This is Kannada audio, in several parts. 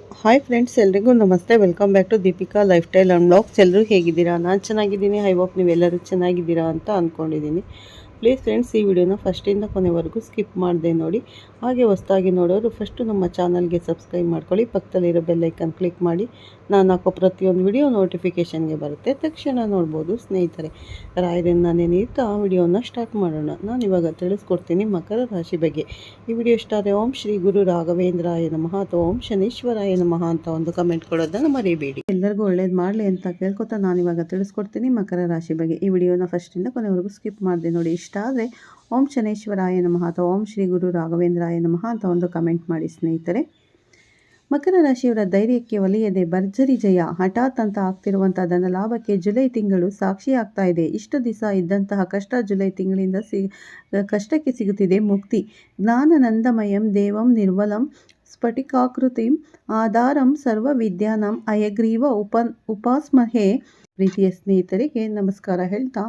ಹಾಯ್ ಫ್ರೆಂಡ್ಸ್, ಎಲ್ರಿಗೂ ನಮಸ್ತೆ. Welcome back to Deepika life style and blogs. ಎಲ್ಲರೂ ಹೇಗಿದ್ದೀರಾ? ನಾನು ಚೆನ್ನಾಗಿದ್ದೀನಿ. ಐ ಹೋಪ್ ನೀವೆಲ್ಲರೂ ಚೆನ್ನಾಗಿದ್ದೀರಾ ಅಂತ ಅಂದ್ಕೊಂಡಿದ್ದೀನಿ. ಪ್ಲೀಸ್ ಫ್ರೆಂಡ್ಸ್, ಈ ವಿಡಿಯೋನ ಫಸ್ಟಿಂದ ಕೊನೆವರೆಗೂ ಸ್ಕಿಪ್ ಮಾಡದೆ ನೋಡಿ. ಹಾಗೆ ಹೊಸದಾಗಿ ನೋಡೋರು ಫಸ್ಟು ನಮ್ಮ ಚಾನಲ್ಗೆ ಸಬ್ಸ್ಕ್ರೈಬ್ ಮಾಡ್ಕೊಳ್ಳಿ. ಪಕ್ಕದಲ್ಲಿರೋ ಬೆಲ್ಲೈಕನ್ ಕ್ಲಿಕ್ ಮಾಡಿ. ನಾನು ಹಾಕೋ ಪ್ರತಿಯೊಂದು ವಿಡಿಯೋ ನೋಟಿಫಿಕೇಷನ್ಗೆ ಬರುತ್ತೆ, ತಕ್ಷಣ ನೋಡ್ಬೋದು. ಸ್ನೇಹಿತರೆ, ರಾಯರನ್ನ ನೆನೆಯುತ್ತಾ ವಿಡಿಯೋನ ಸ್ಟಾರ್ಟ್ ಮಾಡೋಣ. ನಾನು ಇವಾಗ ತಿಳಿಸ್ಕೊಡ್ತೀನಿ ಮಕರ ರಾಶಿ ಬಗ್ಗೆ. ಈ ವಿಡಿಯೋ ಇಷ್ಟ ಆದರೆ ಓಂ ಶ್ರೀ ಗುರು ರಾಘವೇಂದ್ರಾಯ ನಮಃ ಅಥವಾ ಓಂ ಶನೀಶ್ವರಾಯ ನಮಃ ಅಂತ ಒಂದು ಕಮೆಂಟ್ ಕೊಡೋದನ್ನು ಮರಿಬೇಡಿ. ಎಲ್ಲರಿಗೂ ಒಳ್ಳೇದು ಮಾಡಲಿ ಅಂತ ಕೇಳ್ಕೊತಾ ನಾನು ಇವಾಗ ತಿಳಿಸ್ಕೊಡ್ತೀನಿ ಮಕರ ರಾಶಿ ಬಗ್ಗೆ. ಈ ವಿಡಿಯೋನ ಫಸ್ಟಿಂದ ಕೊನೆವರೆಗೂ ಸ್ಕಿಪ್ ಮಾಡಿದೆ ನೋಡಿ. ಇಷ್ಟ ಆದರೆ ಓಂ ಶನೇಶ್ವರಾಯ ನಮಃ ಅಥವಾ ಓಂ ಶ್ರೀ ಗುರು ರಾಘವೇಂದ್ರಾಯ ನಮಃ ಅಂತ ಒಂದು ಕಮೆಂಟ್ ಮಾಡಿ ಸ್ನೇಹಿತರೆ. ಮಕರ ರಾಶಿಯವರ ಧೈರ್ಯಕ್ಕೆ ಒಲಿಯದೆ ಭರ್ಜರಿ ಜಯ, ಹಠಾತ್ ಅಂತ ಆಗ್ತಿರುವಂಥ ಧನ ಲಾಭಕ್ಕೆ ಜುಲೈ ತಿಂಗಳು ಸಾಕ್ಷಿ ಆಗ್ತಾ ಇದೆ. ಇಷ್ಟು ದಿವಸ ಇದ್ದಂತಹ ಕಷ್ಟ ಜುಲೈ ತಿಂಗಳಿಂದ ಕಷ್ಟಕ್ಕೆ ಸಿಗುತ್ತಿದೆ ಮುಕ್ತಿ. ಜ್ಞಾನನಂದಮಯಂ ದೇವಂ ನಿರ್ಮಲಂ ಸ್ಫಟಿಕಾಕೃತಿಂ ಆಧಾರಂ ಸರ್ವ ವಿದ್ಯಾನಂ ಅಯಗ್ರೀವ ಉಪಾಸ್ಮಹೆ. ಪ್ರೀತಿಯ ಸ್ನೇಹಿತರಿಗೆ ನಮಸ್ಕಾರ ಹೇಳ್ತಾ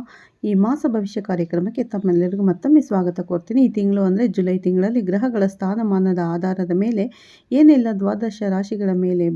ಈ ಮಾಸ ಭವಿಷ್ಯ ಕಾರ್ಯಕ್ರಮಕ್ಕೆ ತಮ್ಮೆಲ್ಲರಿಗೂ ಮತ್ತೊಮ್ಮೆ ಸ್ವಾಗತ ಕೋರ್ತೀನಿ. ಈ ತಿಂಗಳು ಅಂದರೆ ಜುಲೈ ತಿಂಗಳಲ್ಲಿ ಗ್ರಹಗಳ ಸ್ಥಾನಮಾನದ ಆಧಾರದ ಮೇಲೆ ಏನೆಲ್ಲ ದ್ವಾದಶ ರಾಶಿಗಳ ಮೇಲೆ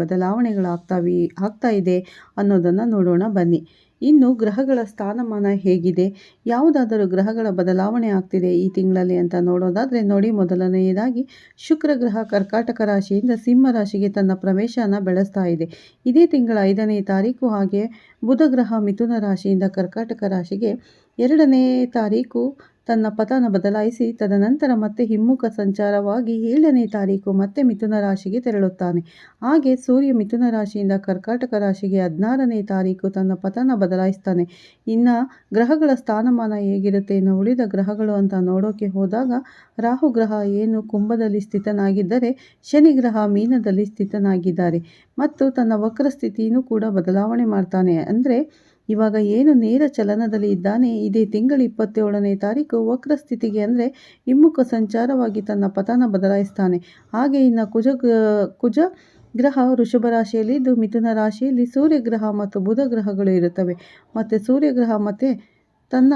ಆಗ್ತಾ ಇದೆ ಅನ್ನೋದನ್ನು ನೋಡೋಣ ಬನ್ನಿ. ಇನ್ನು ಗ್ರಹಗಳ ಸ್ಥಾನಮಾನ ಹೇಗಿದೆ, ಯಾವುದಾದರೂ ಗ್ರಹಗಳ ಬದಲಾವಣೆ ಆಗ್ತಿದೆ ಈ ತಿಂಗಳಲ್ಲಿ ಅಂತ ನೋಡೋದಾದರೆ ನೋಡಿ. ಮೊದಲನೆಯದಾಗಿ ಶುಕ್ರ ಗ್ರಹ ಕರ್ಕಾಟಕ ರಾಶಿಯಿಂದ ಸಿಂಹ ರಾಶಿಗೆ ತನ್ನ ಪ್ರವೇಶನ ಬೆಳೆಸ್ತಾ ಇದೆ ಇದೇ ತಿಂಗಳ 5ನೇ ತಾರೀಕು. ಹಾಗೆ ಬುಧ ಗ್ರಹ ಮಿಥುನ ರಾಶಿಯಿಂದ ಕರ್ಕಾಟಕ ರಾಶಿಗೆ 2ನೇ ತಾರೀಕು ತನ್ನ ಪತನ ಬದಲಾಯಿಸಿ ತದನಂತರ ಮತ್ತೆ ಹಿಮ್ಮುಖ ಸಂಚಾರವಾಗಿ 7ನೇ ತಾರೀಕು ಮತ್ತೆ ಮಿಥುನ ರಾಶಿಗೆ ತೆರಳುತ್ತಾನೆ. ಹಾಗೆ ಸೂರ್ಯ ಮಿಥುನ ರಾಶಿಯಿಂದ ಕರ್ಕಾಟಕ ರಾಶಿಗೆ 16ನೇ ತಾರೀಕು ತನ್ನ ಪತನ ಬದಲಾಯಿಸ್ತಾನೆ. ಇನ್ನು ಗ್ರಹಗಳ ಸ್ಥಾನಮಾನ ಹೇಗಿರುತ್ತೆ ಇನ್ನು ಉಳಿದ ಗ್ರಹಗಳು ಅಂತ ನೋಡೋಕೆ ಹೋದಾಗ, ರಾಹು ಗ್ರಹ ಏನು ಕುಂಭದಲ್ಲಿ ಸ್ಥಿತನಾಗಿದ್ದರೆ ಶನಿ ಗ್ರಹ ಮೀನದಲ್ಲಿ ಸ್ಥಿತನಾಗಿದ್ದಾರೆ ಮತ್ತು ತನ್ನ ವಕ್ರ ಸ್ಥಿತಿಯನ್ನು ಕೂಡ ಬದಲಾವಣೆ ಮಾಡ್ತಾನೆ. ಅಂದರೆ ಇವಾಗ ಏನು ನೇರ ಚಲನದಲ್ಲಿ ಇದ್ದಾನೆ, ಇದೇ ತಿಂಗಳು 27ನೇ ತಾರೀಕು ವಕ್ರ ಸ್ಥಿತಿಗೆ ಅಂದರೆ ಹಿಮ್ಮುಖ ಸಂಚಾರವಾಗಿ ತನ್ನ ಪತನ ಬದಲಾಯಿಸ್ತಾನೆ. ಹಾಗೆ ಇನ್ನು ಕುಜ ಗ್ರಹ ವೃಷಭ ರಾಶಿಯಲ್ಲಿದ್ದು ಮಿಥುನ ರಾಶಿಯಲ್ಲಿ ಸೂರ್ಯಗ್ರಹ ಮತ್ತು ಬುಧ ಗ್ರಹಗಳು ಇರುತ್ತವೆ. ಮತ್ತು ಸೂರ್ಯಗ್ರಹ ಮತ್ತೆ ತನ್ನ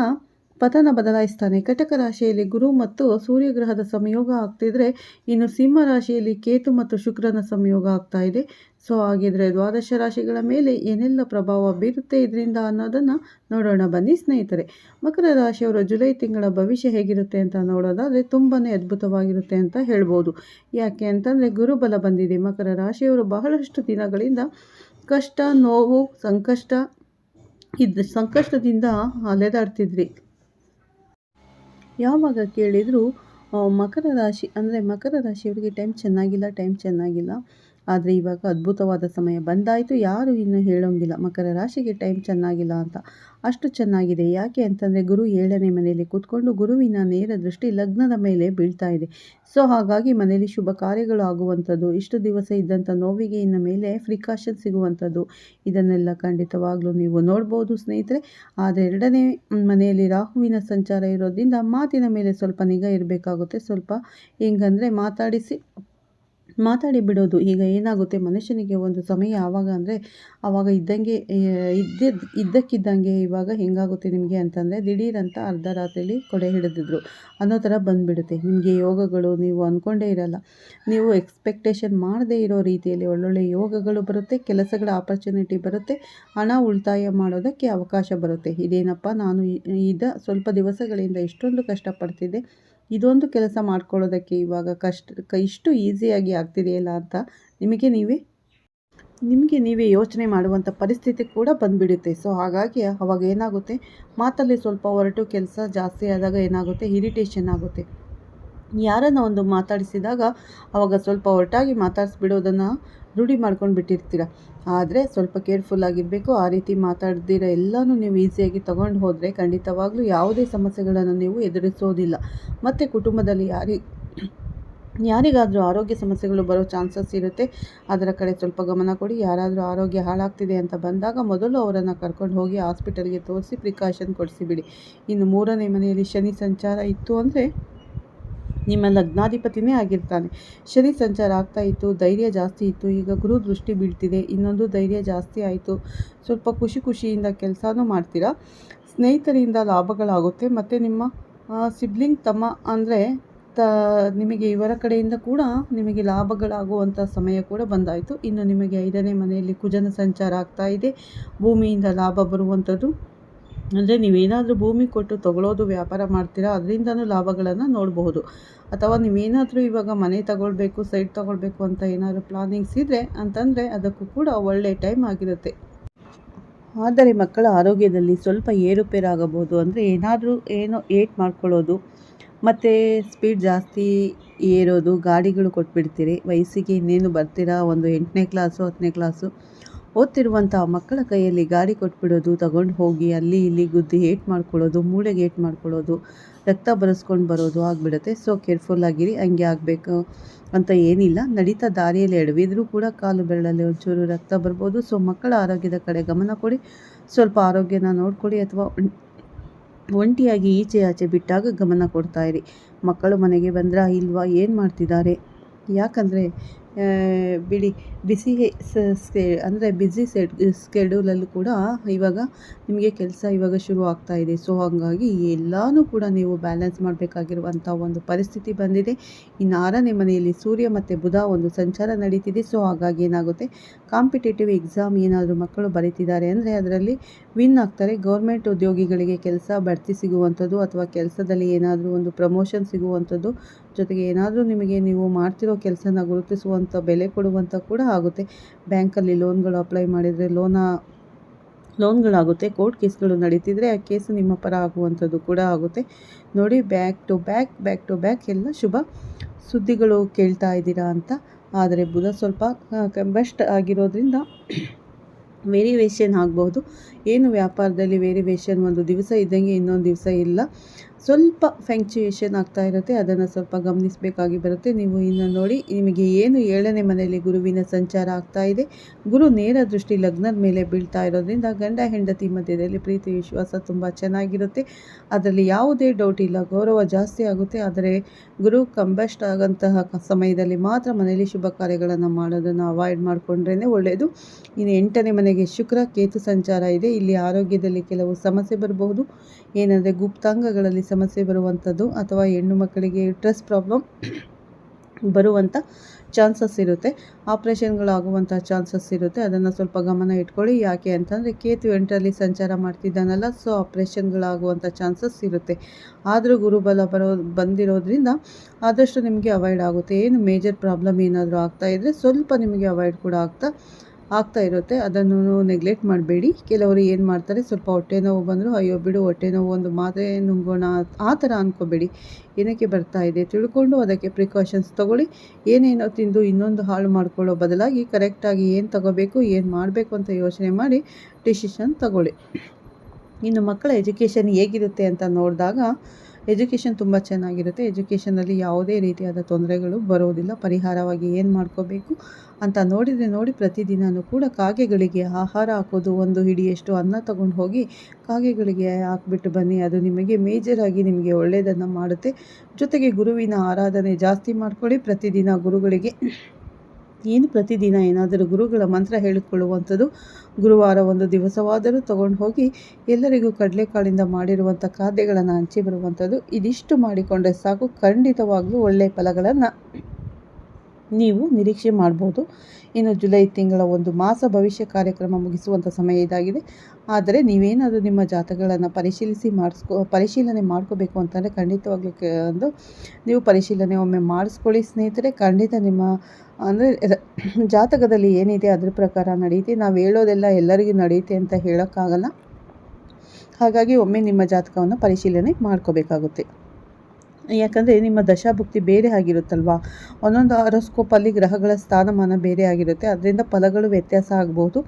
ಪತನ ಬದಲಾಯಿಸ್ತಾನೆ. ಕಟಕ ರಾಶಿಯಲ್ಲಿ ಗುರು ಮತ್ತು ಸೂರ್ಯಗ್ರಹದ ಸಂಯೋಗ ಆಗ್ತಿದ್ರೆ, ಇನ್ನು ಸಿಂಹ ರಾಶಿಯಲ್ಲಿ ಕೇತು ಮತ್ತು ಶುಕ್ರನ ಸಂಯೋಗ ಆಗ್ತಾ ಇದೆ. ಸೊ ಹಾಗಿದ್ರೆ ದ್ವಾದಶ ರಾಶಿಗಳ ಮೇಲೆ ಏನೆಲ್ಲ ಪ್ರಭಾವ ಬೀರುತ್ತೆ ಇದರಿಂದ ಅನ್ನೋದನ್ನು ನೋಡೋಣ ಬನ್ನಿ ಸ್ನೇಹಿತರೆ. ಮಕರ ರಾಶಿಯವರ ಜುಲೈ ತಿಂಗಳ ಭವಿಷ್ಯ ಹೇಗಿರುತ್ತೆ ಅಂತ ನೋಡೋದಾದರೆ ತುಂಬಾ ಅದ್ಭುತವಾಗಿರುತ್ತೆ ಅಂತ ಹೇಳ್ಬೋದು. ಯಾಕೆ ಅಂತಂದರೆ ಗುರುಬಲ ಬಂದಿದೆ. ಮಕರ ರಾಶಿಯವರು ಬಹಳಷ್ಟು ದಿನಗಳಿಂದ ಕಷ್ಟ, ನೋವು, ಸಂಕಷ್ಟದಿಂದ ಅಲೆದಾಡ್ತಿದ್ರಿ. ಯಾವಾಗ ಕೇಳಿದರೂ ಮಕರ ರಾಶಿಯವರಿಗೆ ಟೈಮ್ ಚೆನ್ನಾಗಿಲ್ಲ. ಆದರೆ ಇವಾಗ ಅದ್ಭುತವಾದ ಸಮಯ ಬಂದಾಯಿತು. ಯಾರು ಇನ್ನು ಹೇಳೋಂಗಿಲ್ಲ ಮಕರ ರಾಶಿಗೆ ಟೈಮ್ ಚೆನ್ನಾಗಿಲ್ಲ ಅಂತ. ಅಷ್ಟು ಚೆನ್ನಾಗಿದೆ. ಯಾಕೆ ಅಂತಂದರೆ ಗುರು 7ನೇ ಮನೆಯಲ್ಲಿ ಕೂತ್ಕೊಂಡು ಗುರುವಿನ ನೇರ ದೃಷ್ಟಿ ಲಗ್ನದ ಮೇಲೆ ಬೀಳ್ತಾ ಇದೆ. ಸೊ ಹಾಗಾಗಿ ಮನೆಯಲ್ಲಿ ಶುಭ ಕಾರ್ಯಗಳು ಆಗುವಂಥದ್ದು, ಇಷ್ಟು ದಿವಸ ಇದ್ದಂಥ ನೋವಿಗೆ ಇನ್ನು ಮೇಲೆ ಪ್ರಿಕಾಷನ್ ಸಿಗುವಂಥದ್ದು, ಇದನ್ನೆಲ್ಲ ಖಂಡಿತವಾಗ್ಲೂ ನೀವು ನೋಡ್ಬೋದು ಸ್ನೇಹಿತರೆ. ಆದರೆ 2ನೇ ಮನೆಯಲ್ಲಿ ರಾಹುವಿನ ಸಂಚಾರ ಇರೋದ್ರಿಂದ ಮಾತಿನ ಮೇಲೆ ಸ್ವಲ್ಪ ನಿಗಾ ಇರಬೇಕಾಗುತ್ತೆ. ಸ್ವಲ್ಪ ಹೆಂಗಂದರೆ ಮಾತಾಡಿ ಬಿಡೋದು. ಈಗ ಏನಾಗುತ್ತೆ, ಮನುಷ್ಯನಿಗೆ ಒಂದು ಸಮಯ ಆವಾಗ ಇದ್ದಕ್ಕಿದ್ದಂಗೆ ಇವಾಗ ಹೆಂಗಾಗುತ್ತೆ ನಿಮಗೆ ಅಂತಂದರೆ, ದಿಢೀರಂತ ಅರ್ಧ ರಾತ್ರಿಯಲ್ಲಿ ಕೊಡೆ ಹಿಡಿದಿದ್ರು ಅನ್ನೋ ಥರ ಬಂದುಬಿಡುತ್ತೆ ನಿಮಗೆ ಯೋಗಗಳು. ನೀವು ಅಂದ್ಕೊಂಡೇ ಇರಲ್ಲ, ನೀವು ಎಕ್ಸ್ಪೆಕ್ಟೇಷನ್ ಮಾಡದೇ ಇರೋ ರೀತಿಯಲ್ಲಿ ಒಳ್ಳೊಳ್ಳೆ ಯೋಗಗಳು ಬರುತ್ತೆ, ಕೆಲಸಗಳ ಆಪರ್ಚುನಿಟಿ ಬರುತ್ತೆ, ಹಣ ಉಳಿತಾಯ ಮಾಡೋದಕ್ಕೆ ಅವಕಾಶ ಬರುತ್ತೆ. ಇದೇನಪ್ಪ, ನಾನು ಸ್ವಲ್ಪ ದಿವಸಗಳಿಂದ ಇಷ್ಟೊಂದು ಕಷ್ಟಪಡ್ತಿದ್ದೆ, ಇದೊಂದು ಕೆಲಸ ಮಾಡ್ಕೊಳ್ಳೋದಕ್ಕೆ ಇವಾಗ ಇಷ್ಟು ಈಸಿಯಾಗಿ ಆಗ್ತಿದೆಯಲ್ಲ ಅಂತ ನಿಮಗೆ ನೀವೇ ಯೋಚನೆ ಮಾಡುವಂಥ ಪರಿಸ್ಥಿತಿ ಕೂಡ ಬಂದುಬಿಡುತ್ತೆ. ಸೊ ಹಾಗಾಗಿ ಅವಾಗ ಏನಾಗುತ್ತೆ, ಮಾತಲ್ಲಿ ಸ್ವಲ್ಪ ಹೊರಟು ಕೆಲಸ ಜಾಸ್ತಿ ಆದಾಗ ಏನಾಗುತ್ತೆ, ಇರಿಟೇಷನ್ ಆಗುತ್ತೆ. ಯಾರನ್ನು ಒಂದು ಮಾತಾಡಿಸಿದಾಗ ಅವಾಗ ಸ್ವಲ್ಪ ಹೊರಟಾಗಿ ಮಾತಾಡಿಸ್ಬಿಡೋದನ್ನು ರೂಢಿ ಮಾಡ್ಕೊಂಡು ಬಿಟ್ಟಿರ್ತೀರ. ಆದರೆ ಸ್ವಲ್ಪ ಕೇರ್ಫುಲ್ ಆಗಿರಬೇಕು. ಆ ರೀತಿ ಮಾತಾಡ್ದಿರ ಎಲ್ಲನೂ ನೀವು ಈಸಿಯಾಗಿ ತೊಗೊಂಡು ಹೋದರೆ ಖಂಡಿತವಾಗ್ಲೂ ಯಾವುದೇ ಸಮಸ್ಯೆಗಳನ್ನು ನೀವು ಎದುರಿಸೋದಿಲ್ಲ. ಮತ್ತು ಕುಟುಂಬದಲ್ಲಿ ಯಾರಿಗಾದರೂ ಆರೋಗ್ಯ ಸಮಸ್ಯೆಗಳು ಬರೋ ಚಾನ್ಸಸ್ ಇರುತ್ತೆ. ಅದರ ಕಡೆ ಸ್ವಲ್ಪ ಗಮನ ಕೊಡಿ. ಯಾರಾದರೂ ಆರೋಗ್ಯ ಹಾಳಾಗ್ತಿದೆ ಅಂತ ಬಂದಾಗ ಮೊದಲು ಅವರನ್ನು ಕರ್ಕೊಂಡು ಹೋಗಿ ಹಾಸ್ಪಿಟಲ್ಗೆ ತೋರಿಸಿ ಪ್ರಿಕಾಷನ್ ಕೊಡಿಸಿಬಿಡಿ. ಇನ್ನು 3ನೇ ಮನೆಯಲ್ಲಿ ಶನಿ ಸಂಚಾರ ಇತ್ತು ಅಂದರೆ ನಿಮ್ಮ ಲಗ್ನಾಧಿಪತಿನೇ ಆಗಿರ್ತಾನೆ. ಶನಿ ಸಂಚಾರ ಆಗ್ತಾ ಇತ್ತು, ಧೈರ್ಯ ಜಾಸ್ತಿ ಇತ್ತು. ಈಗ ಗುರು ದೃಷ್ಟಿ ಬೀಳ್ತಿದೆ, ಇನ್ನೊಂದು ಧೈರ್ಯ ಜಾಸ್ತಿ ಆಯಿತು. ಸ್ವಲ್ಪ ಖುಷಿಯಿಂದ ಕೆಲಸನೂ ಮಾಡ್ತೀರಾ. ಸ್ನೇಹಿತರಿಂದ ಲಾಭಗಳಾಗುತ್ತೆ. ಮತ್ತು ನಿಮ್ಮ ಸಿಬ್ಲಿಂಗ್ ತಮ್ಮ ಅಂದರೆ ನಿಮಗೆ ಇವರ ಕಡೆಯಿಂದ ಕೂಡ ನಿಮಗೆ ಲಾಭಗಳಾಗುವಂಥ ಸಮಯ ಕೂಡ ಬಂದಾಯಿತು. ಇನ್ನು ನಿಮಗೆ 5ನೇ ಮನೆಯಲ್ಲಿ ಕುಜನ ಸಂಚಾರ ಆಗ್ತಾ ಇದೆ. ಭೂಮಿಯಿಂದ ಲಾಭ ಬರುವಂಥದ್ದು, ಅಂದರೆ ನೀವೇನಾದರೂ ಭೂಮಿ ಕೊಟ್ಟು ತಗೊಳ್ಳೋದು ವ್ಯಾಪಾರ ಮಾಡ್ತೀರಾ, ಅದರಿಂದನೂ ಲಾಭಗಳನ್ನು ನೋಡಬಹುದು. ಅಥವಾ ನೀವೇನಾದರೂ ಇವಾಗ ಮನೆ ತಗೊಳ್ಬೇಕು, ಸೈಟ್ ತಗೊಳ್ಬೇಕು ಅಂತ ಏನಾದರೂ ಪ್ಲಾನಿಂಗ್ಸ್ ಇದ್ದರೆ ಅಂತಂದರೆ ಅದಕ್ಕೂ ಕೂಡ ಒಳ್ಳೆಯ ಟೈಮ್ ಆಗಿರುತ್ತೆ. ಆದರೆ ಮಕ್ಕಳ ಆರೋಗ್ಯದಲ್ಲಿ ಸ್ವಲ್ಪ ಏರುಪೇರಾಗಬಹುದು. ಅಂದರೆ ಏನೋ ಏಟ್ ಮಾಡ್ಕೊಳ್ಳೋದು ಮತ್ತು ಸ್ಪೀಡ್ ಜಾಸ್ತಿ ಏರೋದು, ಗಾಡಿಗಳು ಕೊಟ್ಬಿಡ್ತೀರಿ. ವಯಸ್ಸಿಗೆ ಇನ್ನೇನು ಬರ್ತೀರಾ, ಒಂದು 8ನೇ ಕ್ಲಾಸು 10ನೇ ಕ್ಲಾಸು ಓದ್ತಿರುವಂಥ ಮಕ್ಕಳ ಕೈಯಲ್ಲಿ ಗಾಡಿ ಕೊಟ್ಬಿಡೋದು, ತಗೊಂಡು ಹೋಗಿ ಅಲ್ಲಿ ಇಲ್ಲಿ ಗುದ್ದಿ ಏಟ್ ಮಾಡ್ಕೊಳ್ಳೋದು, ಮೂಳೆಗೆ ಏಟ್ ಮಾಡ್ಕೊಳ್ಳೋದು, ರಕ್ತ ಬರೆಸ್ಕೊಂಡು ಬರೋದು ಆಗಿಬಿಡುತ್ತೆ. ಸೊ ಕೇರ್ಫುಲ್ಲಾಗಿರಿ. ಹಂಗೆ ಆಗಬೇಕು ಅಂತ ಏನಿಲ್ಲ. ನಡೀತಾ ದಾರಿಯಲ್ಲಿ ಎಡವಿದ್ರೂ ಕೂಡ ಕಾಲು ಬೆರಳಲ್ಲಿ ಒಂಚೂರು ರಕ್ತ ಬರ್ಬೋದು. ಸೊ ಮಕ್ಕಳ ಆರೋಗ್ಯದ ಕಡೆ ಗಮನ ಕೊಡಿ. ಸ್ವಲ್ಪ ಆರೋಗ್ಯನ ನೋಡ್ಕೊಳ್ಳಿ. ಅಥವಾ ಒಂಟಿಯಾಗಿ ಈಚೆ ಆಚೆ ಬಿಟ್ಟಾಗ ಗಮನ ಕೊಡ್ತಾಯಿರಿ. ಮಕ್ಕಳು ಮನೆಗೆ ಬಂದ್ರಾ ಇಲ್ವಾ, ಏನು ಮಾಡ್ತಿದ್ದಾರೆ, ಯಾಕಂದರೆ ಬಿಡಿ ಅಂದರೆ ಬ್ಯುಸಿ ಸ್ಕೆಡ್ಯೂಲಲ್ಲೂ ಕೂಡ ಇವಾಗ ನಿಮಗೆ ಕೆಲಸ ಇವಾಗ ಶುರು ಆಗ್ತಾ ಇದೆ. ಸೊ ಹಾಗಾಗಿ ಎಲ್ಲನೂ ಕೂಡ ನೀವು ಬ್ಯಾಲೆನ್ಸ್ ಮಾಡಬೇಕಾಗಿರುವಂಥ ಒಂದು ಪರಿಸ್ಥಿತಿ ಬಂದಿದೆ. ಇನ್ನು 6ನೇ ಮನೆಯಲ್ಲಿ ಸೂರ್ಯ ಮತ್ತು ಬುಧ ಒಂದು ಸಂಚಾರ ನಡೀತಿದೆ. ಸೊ ಹಾಗಾಗಿ ಏನಾಗುತ್ತೆ, ಕಾಂಪಿಟೇಟಿವ್ ಎಕ್ಸಾಮ್ ಏನಾದರೂ ಮಕ್ಕಳು ಬರೀತಿದ್ದಾರೆ ಅಂದರೆ ಅದರಲ್ಲಿ ವಿನ್ ಆಗ್ತಾರೆ. ಗೌರ್ಮೆಂಟ್ ಉದ್ಯೋಗಿಗಳಿಗೆ ಕೆಲಸ ಬಡ್ತಿ ಸಿಗುವಂಥದ್ದು, ಅಥವಾ ಕೆಲಸದಲ್ಲಿ ಏನಾದರೂ ಒಂದು ಪ್ರಮೋಷನ್ ಸಿಗುವಂಥದ್ದು, ಜೊತೆಗೆ ಏನಾದರೂ ನಿಮಗೆ ನೀವು ಮಾಡ್ತಿರೋ ಕೆಲಸನ ಗುರುತಿಸುವಂಥ ಬೆಲೆ ಕೊಡುವಂಥ ಕೂಡ ಆಗುತ್ತೆ. ಬ್ಯಾಂಕಲ್ಲಿ ಲೋನ್ಗಳು ಅಪ್ಲೈ ಮಾಡಿದರೆ ಲೋನ್ಗಳಾಗುತ್ತೆ. ಕೋರ್ಟ್ ಕೇಸ್ಗಳು ನಡೀತಿದ್ರೆ ಆ ಕೇಸು ನಿಮ್ಮ ಪರ ಆಗುವಂಥದ್ದು ಕೂಡ ಆಗುತ್ತೆ. ನೋಡಿ, ಬ್ಯಾಕ್ ಟು ಬ್ಯಾಕ್ ಎಲ್ಲ ಶುಭ ಸುದ್ದಿಗಳು ಕೇಳ್ತಾ ಇದ್ದೀರಾ ಅಂತ. ಆದರೆ ಬುಧ ಸ್ವಲ್ಪ ಕಂಬಸ್ಟ್ ಆಗಿರೋದ್ರಿಂದ ವೇರಿಯೇಷನ್ ಆಗಬಹುದು. ಏನು ವ್ಯಾಪಾರದಲ್ಲಿ ವೇರಿಯೇಷನ್ ಒಂದು ದಿವಸ ಇದ್ದಂಗೆ ಇನ್ನೊಂದು ದಿವಸ ಇಲ್ಲ, ಸ್ವಲ್ಪ ಫ್ಯಾಂಕ್ಚುಯೇಷನ್ ಆಗ್ತಾ ಇರುತ್ತೆ. ಅದನ್ನು ಸ್ವಲ್ಪ ಗಮನಿಸಬೇಕಾಗಿ ಬರುತ್ತೆ. ನೀವು ಇನ್ನು ನೋಡಿ, ನಿಮಗೆ ಏನು 7ನೇ ಮನೆಯಲ್ಲಿ ಗುರುವಿನ ಸಂಚಾರ ಆಗ್ತಾ ಇದೆ. ಗುರು ನೇರ ದೃಷ್ಟಿ ಲಗ್ನದ ಮೇಲೆ ಬೀಳ್ತಾ ಇರೋದ್ರಿಂದ ಗಂಡ ಹೆಂಡತಿ ಮಧ್ಯದಲ್ಲಿ ಪ್ರೀತಿ ವಿಶ್ವಾಸ ತುಂಬ ಚೆನ್ನಾಗಿರುತ್ತೆ. ಅದರಲ್ಲಿ ಯಾವುದೇ ಡೌಟ್ ಇಲ್ಲ, ಗೌರವ ಜಾಸ್ತಿ ಆಗುತ್ತೆ. ಆದರೆ ಗುರು ಕಂಬಸ್ಟ್ ಆಗೋಂತಹ ಸಮಯದಲ್ಲಿ ಮಾತ್ರ ಮನೆಯಲ್ಲಿ ಶುಭ ಕಾರ್ಯಗಳನ್ನು ಮಾಡೋದನ್ನು ಅವಾಯ್ಡ್ ಮಾಡಿಕೊಂಡ್ರೇ ಒಳ್ಳೆಯದು. ಇನ್ನು 8ನೇ ಮನೆಗೆ ಶುಕ್ರ ಕೇತು ಸಂಚಾರ ಇದೆ. ಇಲ್ಲಿ ಆರೋಗ್ಯದಲ್ಲಿ ಕೆಲವು ಸಮಸ್ಯೆ ಬರಬಹುದು. ಏನಂದರೆ ಗುಪ್ತಾಂಗಗಳಲ್ಲಿ ಸಮಸ್ಯೆ ಬರುವಂಥದ್ದು, ಅಥವಾ ಹೆಣ್ಣು ಮಕ್ಕಳಿಗೆ ಯುಟ್ರಸ್ ಪ್ರಾಬ್ಲಮ್ ಬರುವಂಥ ಚಾನ್ಸಸ್ ಇರುತ್ತೆ. ಆಪ್ರೇಷನ್ಗಳಾಗುವಂಥ ಚಾನ್ಸಸ್ ಇರುತ್ತೆ. ಅದನ್ನು ಸ್ವಲ್ಪ ಗಮನ ಇಟ್ಕೊಳ್ಳಿ. ಯಾಕೆ ಅಂತಂದರೆ ಕೇತು 8ರಲ್ಲಿ ಸಂಚಾರ ಮಾಡ್ತಿದ್ದಾನಲ್ಲ, ಸೊ ಆಪ್ರೇಷನ್ಗಳಾಗುವಂಥ ಚಾನ್ಸಸ್ ಇರುತ್ತೆ. ಆದರೂ ಗುರುಬಲ ಬಂದಿರೋದ್ರಿಂದ ಆದಷ್ಟು ನಿಮಗೆ ಅವಾಯ್ಡ್ ಆಗುತ್ತೆ. ಏನು ಮೇಜರ್ ಪ್ರಾಬ್ಲಮ್ ಏನಾದರೂ ಆಗ್ತಾಯಿದ್ರೆ ಸ್ವಲ್ಪ ನಿಮಗೆ ಅವಾಯ್ಡ್ ಕೂಡ ಆಗ್ತಾ ಇರುತ್ತೆ. ಅದನ್ನು ನೆಗ್ಲೆಕ್ಟ್ ಮಾಡಬೇಡಿ. ಕೆಲವರು ಏನು ಮಾಡ್ತಾರೆ, ಸ್ವಲ್ಪ ಹೊಟ್ಟೆ ನೋವು ಬಂದರೂ ಅಯ್ಯೋ ಬಿಡು ಹೊಟ್ಟೆ ನೋವು ಒಂದು ಮಾತ್ರೆ ನುಂಗೋಣ ಆ ಥರ ಅಂದ್ಕೋಬೇಡಿ. ಏನಕ್ಕೆ ಬರ್ತಾ ಇದೆ ತಿಳ್ಕೊಂಡು ಅದಕ್ಕೆ ಪ್ರಿಕಾಷನ್ಸ್ ತೊಗೊಳ್ಳಿ. ಏನೇನೋ ತಿಂದು ಇನ್ನೊಂದು ಹಾಳು ಮಾಡ್ಕೊಳ್ಳೋ ಬದಲಾಗಿ ಕರೆಕ್ಟಾಗಿ ಏನು ತಗೋಬೇಕು, ಏನು ಮಾಡಬೇಕು ಅಂತ ಯೋಚನೆ ಮಾಡಿ ಡಿಸಿಷನ್ ತಗೊಳ್ಳಿ. ಇನ್ನು ಮಕ್ಕಳ ಎಜುಕೇಷನ್ ಹೇಗಿರುತ್ತೆ ಅಂತ ನೋಡಿದಾಗ ಎಜುಕೇಷನ್ ತುಂಬ ಚೆನ್ನಾಗಿರುತ್ತೆ. ಎಜುಕೇಷನಲ್ಲಿ ಯಾವುದೇ ರೀತಿಯಾದ ತೊಂದರೆಗಳು ಬರೋದಿಲ್ಲ. ಪರಿಹಾರವಾಗಿ ಏನು ಮಾಡ್ಕೋಬೇಕು ಅಂತ ನೋಡಿ ಪ್ರತಿದಿನವೂ ಕೂಡ ಕಾಗೆಗಳಿಗೆ ಆಹಾರ ಹಾಕೋದು, ಒಂದು ಹಿಡಿಯಷ್ಟು ಅನ್ನ ತಗೊಂಡು ಹೋಗಿ ಕಾಗೆಗಳಿಗೆ ಹಾಕ್ಬಿಟ್ಟು ಬನ್ನಿ. ಅದು ನಿಮಗೆ ಮೇಜರಾಗಿ ನಿಮಗೆ ಒಳ್ಳೆಯದನ್ನು ಮಾಡುತ್ತೆ. ಜೊತೆಗೆ ಗುರುವಿನ ಆರಾಧನೆ ಜಾಸ್ತಿ ಮಾಡ್ಕೊಳ್ಳಿ. ಪ್ರತಿದಿನ ಗುರುಗಳಿಗೆ ಪ್ರತಿದಿನ ಏನಾದರೂ ಗುರುಗಳ ಮಂತ್ರ ಹೇಳಿಕೊಳ್ಳುವಂಥದ್ದು, ಗುರುವಾರ ಒಂದು ದಿವಸವಾದರೂ ತಗೊಂಡು ಹೋಗಿ ಎಲ್ಲರಿಗೂ ಕಡಲೆಕಾಳಿಂದ ಮಾಡಿರುವಂಥ ಖಾದ್ಯಗಳನ್ನು ಹಂಚಿ ಬರುವಂಥದ್ದು. ಇದಿಷ್ಟು ಮಾಡಿಕೊಂಡ್ರೆ ಸಾಕು, ಖಂಡಿತವಾಗ್ಲೂ ಒಳ್ಳೆಯ ಫಲಗಳನ್ನು ನೀವು ನಿರೀಕ್ಷೆ ಮಾಡ್ಬೋದು. ಇನ್ನು ಜುಲೈ ತಿಂಗಳ ಒಂದು ಮಾಸ ಭವಿಷ್ಯ ಕಾರ್ಯಕ್ರಮ ಮುಗಿಸುವಂಥ ಸಮಯ ಇದಾಗಿದೆ. ಆದರೆ ನೀವೇನಾದರೂ ನಿಮ್ಮ ಜಾತಕಗಳನ್ನು ಪರಿಶೀಲನೆ ಮಾಡ್ಕೋಬೇಕು ಅಂತಂದರೆ ಖಂಡಿತವಾಗ್ಲೂ ನೀವು ಪರಿಶೀಲನೆ ಒಮ್ಮೆ ಮಾಡಿಸ್ಕೊಳ್ಳಿ ಸ್ನೇಹಿತರೆ. ಖಂಡಿತ ನಿಮ್ಮ ಅಂದರೆ ಜಾತಕದಲ್ಲಿ ಏನಿದೆ ಅದ್ರ ಪ್ರಕಾರ ನಡೆಯುತ್ತೆ. ನಾವು ಹೇಳೋದೆಲ್ಲ ಎಲ್ಲರಿಗೂ ನಡೆಯುತ್ತೆ ಅಂತ ಹೇಳೋಕ್ಕಾಗಲ್ಲ. ಹಾಗಾಗಿ ಒಮ್ಮೆ ನಿಮ್ಮ ಜಾತಕವನ್ನು ಪರಿಶೀಲನೆ ಮಾಡ್ಕೋಬೇಕಾಗುತ್ತೆ. ಯಾಕಂದರೆ ನಿಮ್ಮ ದಶಾಭುಕ್ತಿ ಬೇರೆ ಆಗಿರುತ್ತಲ್ವ, ಒಂದೊಂದು ಹಾರೋಸ್ಕೋಪಲ್ಲಿ ಗ್ರಹಗಳ ಸ್ಥಾನಮಾನ ಬೇರೆ ಆಗಿರುತ್ತೆ. ಅದರಿಂದ ಫಲಗಳು ವ್ಯತ್ಯಾಸ ಆಗ್ಬೋದು.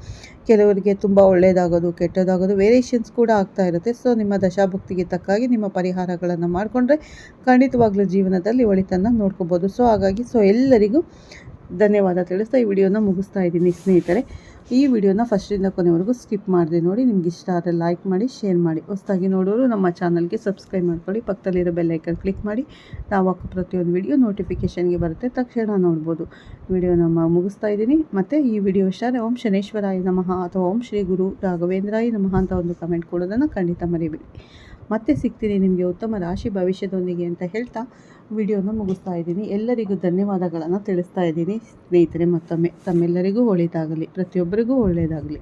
ಕೆಲವರಿಗೆ ತುಂಬ ಒಳ್ಳೆಯದಾಗೋದು, ಕೆಟ್ಟದಾಗೋದು, ವೇರಿಯೇಷನ್ಸ್ ಕೂಡ ಆಗ್ತಾ ಇರುತ್ತೆ. ಸೊ ನಿಮ್ಮ ದಶಾಭುಕ್ತಿಗೆ ತಕ್ಕಾಗಿ ನಿಮ್ಮ ಪರಿಹಾರಗಳನ್ನು ಮಾಡಿಕೊಂಡ್ರೆ ಖಂಡಿತವಾಗ್ಲೂ ಜೀವನದಲ್ಲಿ ಒಳಿತನ್ನು ನೋಡ್ಕೋಬೋದು. ಸೊ ಹಾಗಾಗಿ ಎಲ್ಲರಿಗೂ ಧನ್ಯವಾದ ತಿಳಿಸ್ತಾ ಈ ವಿಡಿಯೋನ ಮುಗಿಸ್ತಾ ಇದ್ದೀನಿ ಸ್ನೇಹಿತರೆ. ಈ ವಿಡಿಯೋನ ಫಸ್ಟಿಂದ ಕೊನೆವರೆಗೂ ಸ್ಕಿಪ್ ಮಾಡಿದೆ ನೋಡಿ. ನಿಮ್ಗೆ ಇಷ್ಟ ಆದರೆ ಲೈಕ್ ಮಾಡಿ, ಶೇರ್ ಮಾಡಿ. ಹೊಸದಾಗಿ ನೋಡೋರು ನಮ್ಮ ಚಾನಲ್ಗೆ ಸಬ್ಸ್ಕ್ರೈಬ್ ಮಾಡ್ಕೊಳ್ಳಿ. ಪಕ್ಕದಲ್ಲಿರೋ ಬೆಲ್ ಐಕನ್ ಕ್ಲಿಕ್ ಮಾಡಿ. ನಾವು ಹಾಕೋ ಪ್ರತಿಯೊಂದು ವಿಡಿಯೋ ನೋಟಿಫಿಕೇಷನ್ಗೆ ಬರುತ್ತೆ, ತಕ್ಷಣ ನೋಡ್ಬೋದು. ವಿಡಿಯೋನ ಮುಗಿಸ್ತಾ ಇದ್ದೀನಿ. ಮತ್ತು ಈ ವಿಡಿಯೋ ಇಷ್ಟ ಆದರೆ ಓಂ ಶನೇಶ್ವರಾಯ ನಮಃ ಅಥವಾ ಓಂ ಶ್ರೀ ಗುರು ರಾಘವೇಂದ್ರಾಯ ನಮಃ ಅಂತ ಒಂದು ಕಮೆಂಟ್ ಕೊಡೋದನ್ನು ಖಂಡಿತ ಮರಿಬೇಡಿ. ಮತ್ತೆ ಸಿಗ್ತೀನಿ ನಿಮಗೆ ಉತ್ತಮ ರಾಶಿ ಭವಿಷ್ಯದೊಂದಿಗೆ ಅಂತ ಹೇಳ್ತಾ ವಿಡಿಯೋನ ಮುಗಿಸ್ತಾ ಇದ್ದೀನಿ. ಎಲ್ಲರಿಗೂ ಧನ್ಯವಾದಗಳನ್ನು ತಿಳಿಸ್ತಾ ಇದ್ದೀನಿ ಸ್ನೇಹಿತರೆ. ಮತ್ತೊಮ್ಮೆ ತಮ್ಮೆಲ್ಲರಿಗೂ ಒಳ್ಳೆಯದಾಗಲಿ, ಪ್ರತಿಯೊಬ್ಬರಿಗೂ ಒಳ್ಳೆಯದಾಗಲಿ.